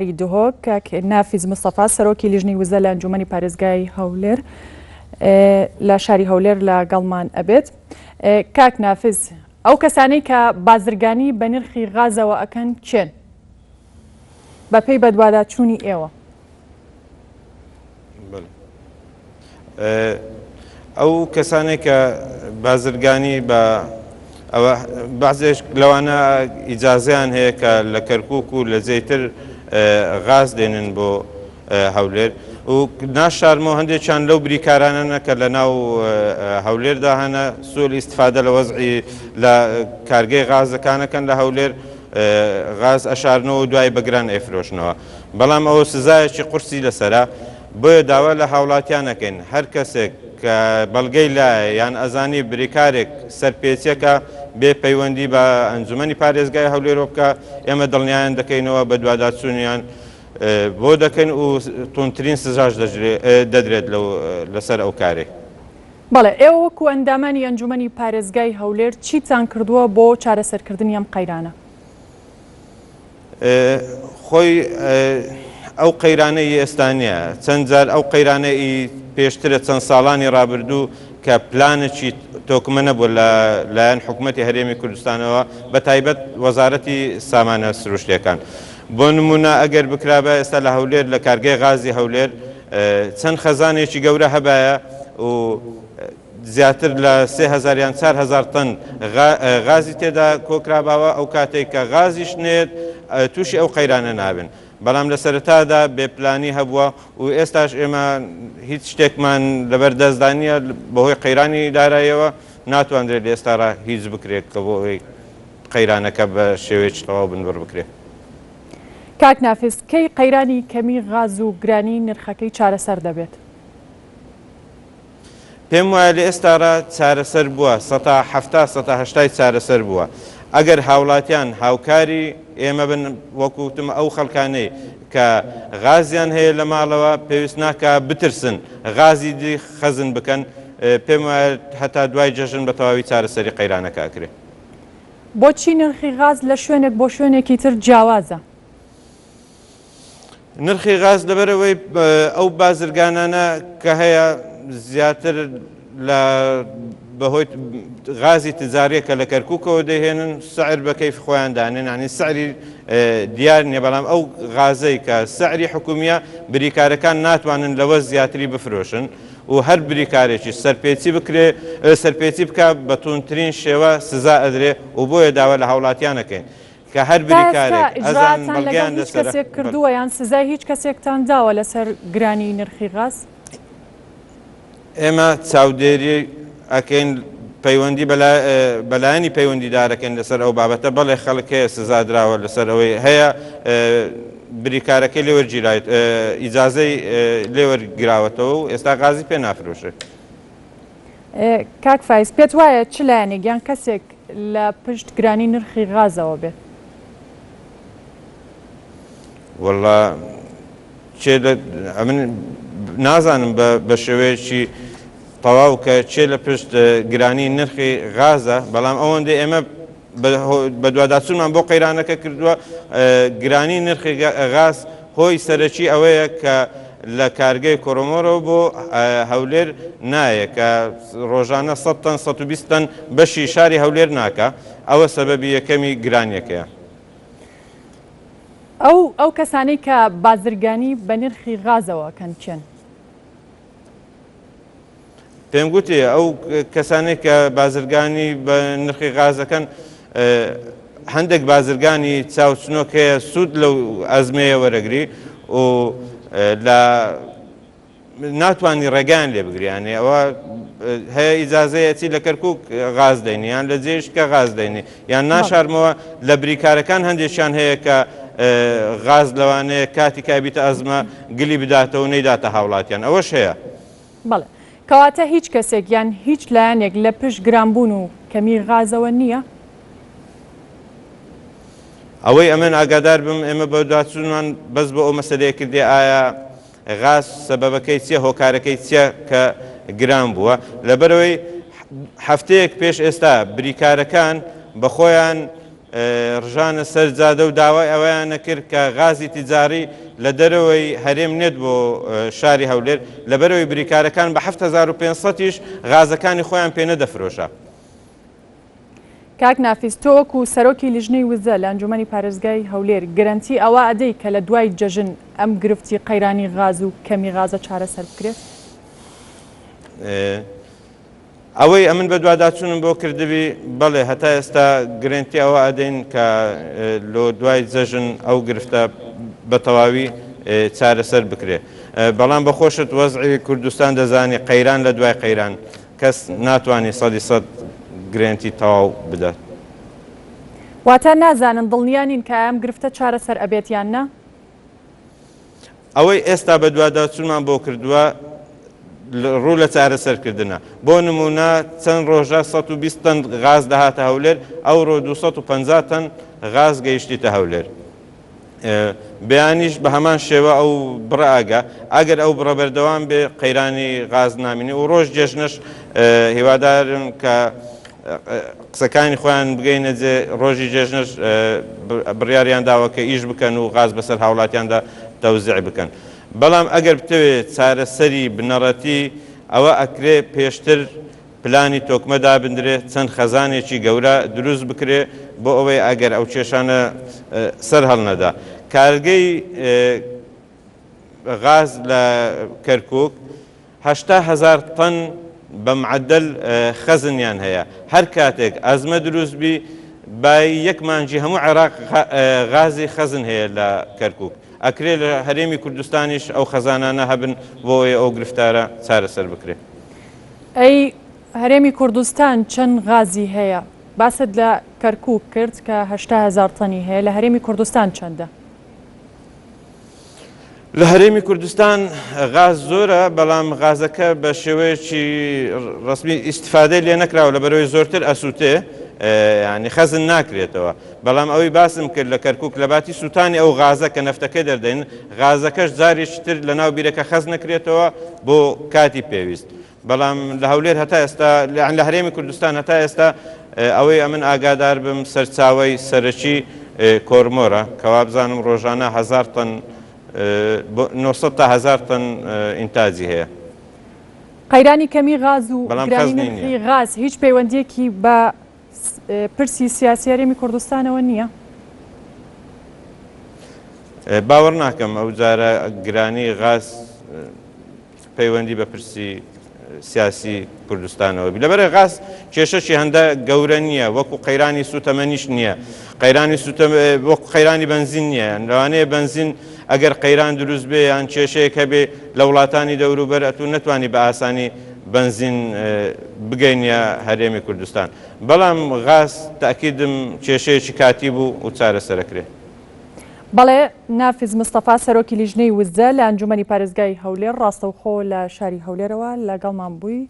دهۆک کاک نافیز مستەفا سەرۆکی لیژنەی وزە لە ئەنجومەنی پارێزگای هەولێر لە شاری هەولێر لە گەڵمان ئەبێت. کاک نافیز، ئەو کەسانەی کە بازرگانی بە نرخی غازەوە ئەکەن چێن بەپێی بەدواداچوونی ئێوە؟ ئەو کەسانێک کە بازرگانی بە ئەوە بەعزێک لەوانە ئیجازەیان هەیە کە لە کەرکووک و لە جێیتر غاز دێنن بۆ هەولێر و ناشارمەوە هەندێکیان لەو بریکارانە کە لە ناو هەولێردا هەنە سوول ئیستفادە لە وەزعی لە کارگەی غازەکانەکەن لە هەولێر غاز ئەشارنەوە و دوای بەگران ئەیفرۆشنەوە. بەڵام ئەوە سزایەکی قورسی لەسەرە، بۆیە داوا لە هاوڵاتیانەکەین هەر کەسێک کە بەڵگەی لایە یان ئەزانی بریکارێک سەرپێچیەکە بێ پەیوەندی بە ئەنجومەنی پارێزگای هەولێرۆ بکە، ئێمە دڵنیایان دەکەینەوە بە دواداچوونیان بۆ دەکەین و توندترین سزاش دەدرێت لەسەر ئەو کارێ. بەڵێ، ئێوە وەکو ئەندامانی ئەنجومەنی پارێزگای هەولێر چیتان کردووە بۆ چارەسەرکردنی ئەم قەیرانە؟ خۆی ئەو قەیرانەی ئێستا نییە، چەند جار ئەو قەیرانەی پێشترە چەند ساڵانی ڕابردوو کە پلانێکی تۆکمە نەبوو لایەن حکوومەتی هەرێمی کوردستانەوە بە تایبەت وەزارەتی سامانە سروشتیەکان. بۆ نمونە ئەگەر بکرابە ئێستا لە هەولێر لە کارگەی غازی هەولێر چەند خەزانێکی گەورە هەبایە و زیاتر لە 3000 یان 4000 تن غازی تێدا کۆکراباوە، ئەو کاتێک کە غازیش نێت تووشی ئەو قەیرانە نابن. بەڵام لە سەرەتادا بێپلانی هەبووە و ئێستاش ئێمە هیچ شتێکمان لەبەر دەستدانیە بەهۆی قەیرانی داراییەوە ناتوانرێت لە ئێستاڕ هیچ بکرێت کە بۆ قەیرانەکە بە شێوەیەکی تەواو بنبڕ بکرێت. کاک نافیز، کەی قەیرانی کەمی غاز و گرانی نرخەکەی چارەسەر دەبێت؟ پێم وایە لە ئێستاڕ چارەسەر بووە، 70-80 چارەسەر بووە. ئەگەر هاوڵاتیان هاوکاری ئێمە بن وەکوتم ئەو خەڵکانەی کە غازیان هەیە لە ماڵەوە پێویست ناکە بترسن غازی دی خەزن بکەن، پێم وایە هەتا دوای جەژن بە تەواوی چارەسەری قەیرانەکە ئەکرێت. بۆچی نرخی غاز لە شوێنێک بۆ شوێنێکی تر جیاوازە؟ نرخی غاز لەبەرەوەی ئەو بازرگانانە کە هەیە زیاتر لە بەهۆی غازی تجاریەکە لە کەرکووکەوە دەهێنن سعر بە کەیف خۆیان دانێن، ینی سعری دیار نییە، بەڵام ئەو غازەی کە سعری حکومیە بریکارەکان ناتوانن لەوە زیاتری بفرۆشن و هەر بریکارێکی سەرپێچی بکە بە توندترین شێوە سزا ئەدرێ و بۆیە داوا لە هاوڵاتیانەکەین کە هەر بریکارێک ئەزان بەڵگەیان هیچ کەسێک کردووە یان سزای هیچ کەسێکتان داوە لەسەر گرانی نرخی غاز؟ ئێمە چاودێری ئەکەین پەیوەندی بەلایەنی پەیوەندیدارەکەن لەسەر ئەو بابەتە، بەڵێ خەڵک هەیە سزادراوە لەسەر ئەوەی هەیە بریکارەکەی لێوەرگیرایت ئیجازەی لێوەرگراوەتەوە و ئێستا غازی پێ نافرۆشێت. کاک فایز، پێت وایە چ لایەنێک یان کەسێک لە پشت گرانی نرخی غازەوە بێت؟ وەڵا من نازانم بە شێوەیەکی تەواو کە چێ لە پشت گرانی نرخی غازە، بەڵام ئەوەندە ئێمە بە دواداچوونمان بۆ قەیرانەکە کردووە. گرانی نرخی غاز هۆی سەرەکی ئەوەیە کە لە کارگەی کۆڕۆمۆرەوە بۆ هەولێر نایە کە ڕۆژانە 100 تن 120 تن بەشی شاری هەولێر ناکە، ئەوە سەبەبی یەکەمی گرانیەکەیە. ئەو کەسانەی کە بازرگانی بە نرخی غازەوەکەن چێن؟ پێم گوتی ئەو کەسانێک کە بازرگانی بە نرخی غازەکەن هەندێک بازرگانی چاوچنۆک هەیە سوود لەو ئەزمەیە وەرەگری و ناتوانانی ڕێگەیان لێ بگریانێ، ئەوە هەیە ئیجازەیەتی لە کەرکووک غاز دەینی یان لە جێشکە غاز دەینی یان ناشارمەوە لە بریکارەکان هەندێکیان هەیە کە غاز لەوانەیە کاتی کابیتە ئەزمە گلی بداتەوە نەیداتە هاوڵاتیان، ئەوەش هەیە. بەڵێ، کەواتە هیچ کەسێک یان هیچ لایەنێک لە پشت گرانبوون و کەمی غازەوە نییە؟ ئەوەی ئەمن ئاگادار بم ئێمە بە دواداچوونمان بەس بە ئەو مەسەلەیە کردێ ئایا غاز سەبەبەکەی چییە، هۆکارەکەی چییە کە گران بووە. لەبەرەوەی هەفتەیەک پێش ئێستا بریکارەکان بە خۆیان ڕژانە سەرجادە و داوای ئەوەیانە کرد کە غازی تیجاری لە دەرەوەی هەرێم نێت بۆ شاری هەولێر لەبەرەوەی بریکارەکان بە 7500 غازەکانی خۆیان پێ نەدەفرۆشە. کاک نافیز تۆ وەکو سەرۆکی لیژنەی وزە لە ئەنجومەنی پارێزگای هەولێر گەرانتی ئەوە ئەدەی کە لە دوای جەژن ئەم گرفتی قەیرانی غاز و کەمی غازە چارەسەر بکرێت؟ ئەوەی ئەمن بە دوواداچوونم بۆ کردبی بەڵێ هەتا ئێستا گرنتی ئەوە ئەدەین کە لۆ دوای جەژن ئەو گرفتە بە تەواوی چارەسەر بکرێ. بەڵام بەخۆشت وەزعی کوردستان دەزانی قەیران لە دوای قەیران کەس ناتوانێت 100% گرنتی تەواو بدات. واتە نازانن دڵنیانین کە ئەم گرفتە چارەسەر ئەبێتیان نا؟ ئەوەی ئێستا بە دوواداچوونمان بۆ کردووە ڕوو لە چارەسەرکردنە. بۆ نمونە چەند ڕۆژە 120 تەن غاز دەهاتە هەولێر، ئەوڕۆ 250 تەن غاز گەیشتیتە هەولێر. بەیانیش بە هەمان شێوە ئەو بڕئاگە ئەگەر ئەو بڕە بەردەوام بێ قەیرانی غاز نامینی و ڕۆژ جێژنش هیوادارم کە قسەکانی خۆیان بگەینە جێ ڕۆژی جێژنش بڕیاریان داوە کە ئیش بکەن و غاز بەسەر هاوڵاتیاندا تەوزیع بکەن. بەڵام ئەگەر بتەوێت چارەسەری بنەڕەتی ئەوە ئەکرێ پێشتر پلانی تۆکمەدا بندرێت چەند خەزانێکی گەورە دروست بکرێ بۆ ئەوەی ئەگەر ئەو کێشانە سەر هەڵنەدا. کارگەی غاز لە کەرکووک 80,000 تەن بە معدل خەزنیان هەیە. هەر کاتێک ئەزمە دروست بی با یەک مانجی هەموو عێراق غازی خەزن هەیە لە کەرکووک. ئەکرێ لە هەرێمی کوردستانیش ئەو خەزانانە هەبن بۆی ئەو گرفتارە چارەسەر بکرێت. ئەی هەرێمی کوردستان چەند غازی هەیە؟ باست لە کەرکووک کرد کە 80,000 تەنی هەیە، لە هەرێمی کوردستان چەندە؟ لە هەرێمی کوردستان غاز زۆرە، بەڵام غازەکە بە شێوەیەکی ڕسمی ئیستیفادەی لێ نەکراوە لەبەرەوەی زۆرتر ئەسووتێ، ینی خەزن ناکرێتەوە. بەڵام ئەوەی باسم کرد لە کەرکووک لە باتی سووتانی ئەو غازە کە نەفتەکەی دەردەین، غازەکەش جارێکی تر لە ناو بیرەکە خەز نەکرێتەوە بۆ کاتی پێویست. بەڵام لە هەولێر هەتا ئێستا لە هەرێمی کوردستان هەتا ئێستا ئەوەی ئەمن ئاگادار بم سەرچاوەی سەرەکی کۆرمۆرە کەوا بزانم ڕۆژانە 1000 تەن 900 تا 1000 تەن ئینتاجی هەیە. قەیرانی کەمی غاز و گرانی نرخی غاز هیچ پەیوەندیەکی بە پرسی سیاسی هەرێمی کوردستانەوە نییە؟ باوەڕ ناکەم ئەو جارە گرانی غاز پەیوەندی بە پرسی سیاسی کوردستانەوە بی. لەبەرە غاز کێشەشی هەندە گەورە نییە، وەکو قەیرانی سوتەمەنیش نییە، قەیرانی وەکو قەیرانی بنزین نییە. لەوانەیە بنزین ئەگەر قەیران دروست بێ یان کێشەیەک هەبێ لە وڵاتانی دەوروبەر ئەتوو نەتوانی بە ئاسانی بنزین بگەینە هەرێمی کوردستان. بەڵام غاز تاکیدم کێشەیەکی کاتی بوو و چارەسەرەکرێ. بەڵێ نافیز مستەفا سەرۆکی لیژنەی وزە لە ئەنجومەنی پارێزگای هەولێر ڕاستەوخۆ لە شاری هەولێرەوە لەگەڵمان بووی.